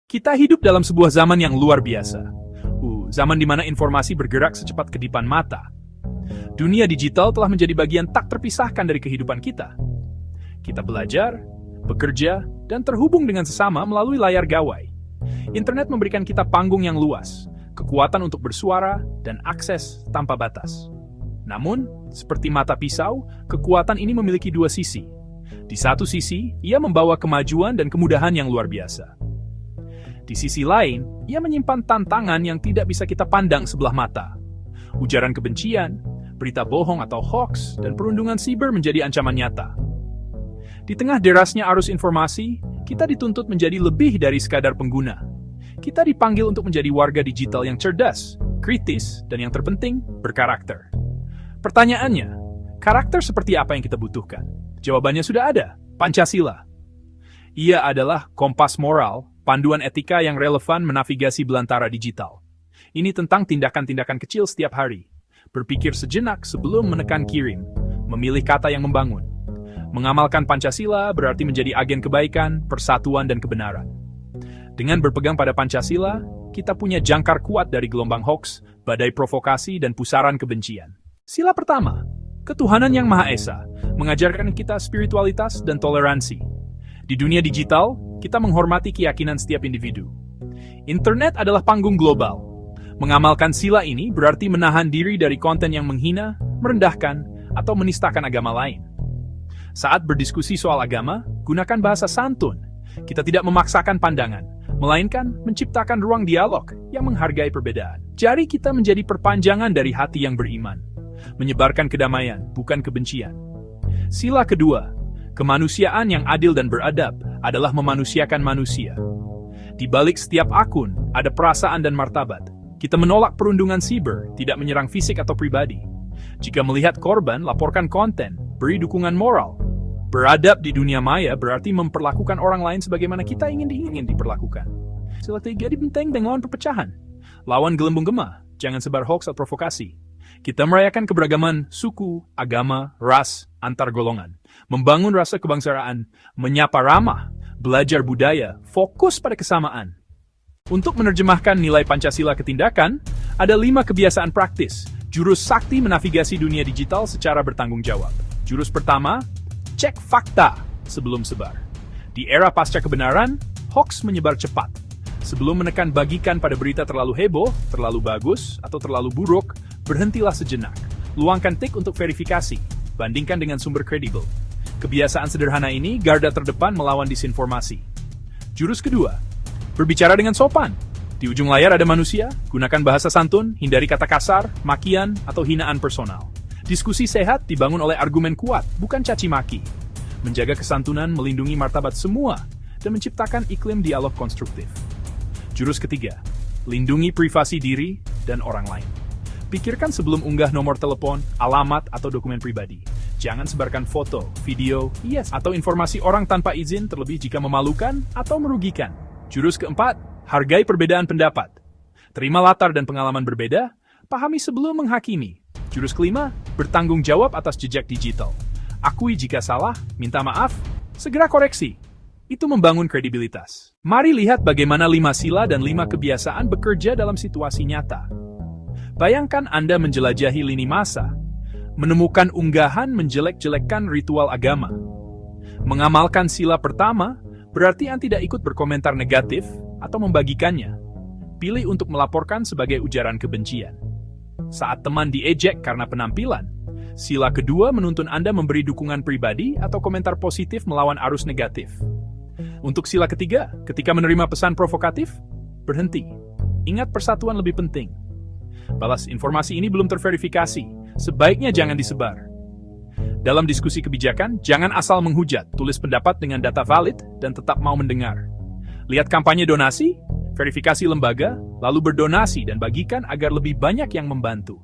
Kita hidup dalam sebuah zaman yang luar biasa. Zaman di mana informasi bergerak secepat kedipan mata. Dunia digital telah menjadi bagian tak terpisahkan dari kehidupan kita. Kita belajar, bekerja, dan terhubung dengan sesama melalui layar gawai. Internet memberikan kita panggung yang luas, kekuatan untuk bersuara, dan akses tanpa batas. Namun, seperti mata pisau, kekuatan ini memiliki dua sisi. Di satu sisi, ia membawa kemajuan dan kemudahan yang luar biasa. Di sisi lain, ia menyimpan tantangan yang tidak bisa kita pandang sebelah mata. Ujaran kebencian, berita bohong atau hoax, dan perundungan siber menjadi ancaman nyata. Di tengah derasnya arus informasi, kita dituntut menjadi lebih dari sekadar pengguna. Kita dipanggil untuk menjadi warga digital yang cerdas, kritis, dan yang terpenting, berkarakter. Pertanyaannya, karakter seperti apa yang kita butuhkan? Jawabannya sudah ada, Pancasila. Ia adalah kompas moral, panduan etika yang relevan menavigasi belantara digital. Ini tentang tindakan-tindakan kecil setiap hari. Berpikir sejenak sebelum menekan kirim. Memilih kata yang membangun. Mengamalkan Pancasila berarti menjadi agen kebaikan, persatuan, dan kebenaran. Dengan berpegang pada Pancasila, kita punya jangkar kuat dari gelombang hoax, badai provokasi, dan pusaran kebencian. Sila pertama, ketuhanan yang Maha Esa, mengajarkan kita spiritualitas dan toleransi. Di dunia digital, kita menghormati keyakinan setiap individu. Internet adalah panggung global. Mengamalkan sila ini berarti menahan diri dari konten yang menghina, merendahkan, atau menistakan agama lain. Saat berdiskusi soal agama, gunakan bahasa santun. Kita tidak memaksakan pandangan, melainkan menciptakan ruang dialog yang menghargai perbedaan. Jari kita menjadi perpanjangan dari hati yang beriman, menyebarkan kedamaian, bukan kebencian. Sila kedua, kemanusiaan yang adil dan beradab adalah memanusiakan manusia. Di balik setiap akun, ada perasaan dan martabat. Kita menolak perundungan siber, tidak menyerang fisik atau pribadi. Jika melihat korban, laporkan konten, beri dukungan moral. Beradab di dunia maya berarti memperlakukan orang lain sebagaimana kita ingin diperlakukan. Sila tiga dibenteng dengan perpecahan. Lawan gelembung gema, jangan sebar hoax atau provokasi. Kita merayakan keberagaman suku, agama, ras, antar golongan. Membangun rasa kebangsaan, menyapa ramah, belajar budaya, fokus pada kesamaan. Untuk menerjemahkan nilai Pancasila ke tindakan, ada 5 kebiasaan praktis, jurus sakti menavigasi dunia digital secara bertanggung jawab. Jurus pertama, cek fakta sebelum sebar. Di era pasca kebenaran, hoax menyebar cepat. Sebelum menekan bagikan pada berita terlalu heboh, terlalu bagus, atau terlalu buruk, berhentilah sejenak. Luangkan tik untuk verifikasi, bandingkan dengan sumber kredibel. Kebiasaan sederhana ini garda terdepan melawan disinformasi. Jurus kedua, berbicara dengan sopan. Di ujung layar ada manusia, gunakan bahasa santun, hindari kata kasar, makian, atau hinaan personal. Diskusi sehat dibangun oleh argumen kuat, bukan caci maki. Menjaga kesantunan melindungi martabat semua, dan menciptakan iklim dialog konstruktif. Jurus ketiga, lindungi privasi diri dan orang lain. Pikirkan sebelum unggah nomor telepon, alamat, atau dokumen pribadi. Jangan sebarkan foto, video, atau informasi orang tanpa izin, terlebih jika memalukan atau merugikan. Jurus keempat, hargai perbedaan pendapat. Terima latar dan pengalaman berbeda, pahami sebelum menghakimi. Jurus kelima, bertanggung jawab atas jejak digital. Akui jika salah, minta maaf, segera koreksi. Itu membangun kredibilitas. Mari lihat bagaimana 5 sila dan 5 kebiasaan bekerja dalam situasi nyata. Bayangkan Anda menjelajahi lini masa, menemukan unggahan menjelek-jelekkan ritual agama. Mengamalkan sila pertama, berarti Anda tidak ikut berkomentar negatif atau membagikannya. Pilih untuk melaporkan sebagai ujaran kebencian. Saat teman diejek karena penampilan, sila kedua menuntun Anda memberi dukungan pribadi atau komentar positif melawan arus negatif. Untuk sila ketiga, ketika menerima pesan provokatif, berhenti. Ingat persatuan lebih penting. Balas informasi ini belum terverifikasi, sebaiknya jangan disebar. Dalam diskusi kebijakan, jangan asal menghujat, tulis pendapat dengan data valid, dan tetap mau mendengar. Lihat kampanye donasi, verifikasi lembaga, lalu berdonasi dan bagikan agar lebih banyak yang membantu.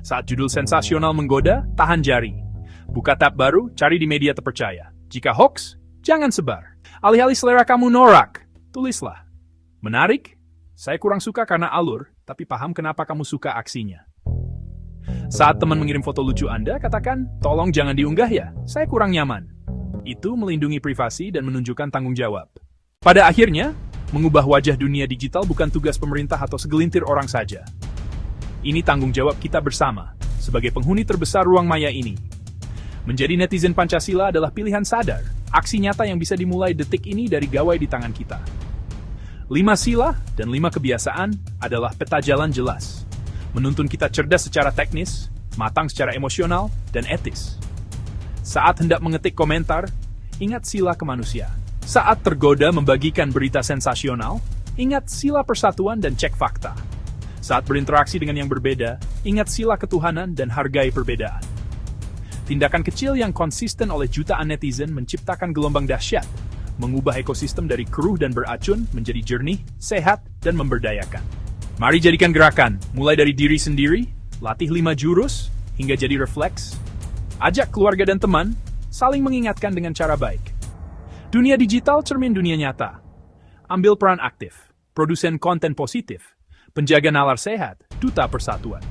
Saat judul sensasional menggoda, tahan jari. Buka tab baru, cari di media terpercaya. Jika hoax, jangan sebar. Alih-alih selera kamu norak, tulislah. Menarik? Saya kurang suka karena alur, tapi paham kenapa kamu suka aksinya. Saat teman mengirim foto lucu Anda, katakan, tolong jangan diunggah ya, saya kurang nyaman. Itu melindungi privasi dan menunjukkan tanggung jawab. Pada akhirnya, Mengubah wajah dunia digital bukan tugas pemerintah atau segelintir orang saja. Ini tanggung jawab kita bersama, sebagai penghuni terbesar ruang maya ini. Menjadi netizen Pancasila adalah pilihan sadar, aksi nyata yang bisa dimulai detik ini dari gawai di tangan kita. 5 sila dan 5 kebiasaan adalah peta jalan jelas, menuntun kita cerdas secara teknis, matang secara emosional, dan etis. Saat hendak mengetik komentar, ingat sila kemanusiaan. Saat tergoda membagikan berita sensasional, ingat sila persatuan dan cek fakta. Saat berinteraksi dengan yang berbeda, ingat sila ketuhanan dan hargai perbedaan. Tindakan kecil yang konsisten oleh jutaan netizen menciptakan gelombang dahsyat, mengubah ekosistem dari keruh dan beracun menjadi jernih, sehat, dan memberdayakan. Mari jadikan gerakan, mulai dari diri sendiri, latih 5 jurus, hingga jadi refleks. Ajak keluarga dan teman, saling mengingatkan dengan cara baik. Dunia digital cermin dunia nyata. Ambil peran aktif, produsen konten positif, penjaga nalar sehat, duta persatuan.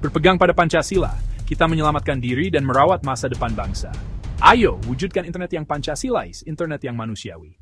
Berpegang pada Pancasila, kita menyelamatkan diri dan merawat masa depan bangsa. Ayo, wujudkan internet yang Pancasilais, internet yang manusiawi.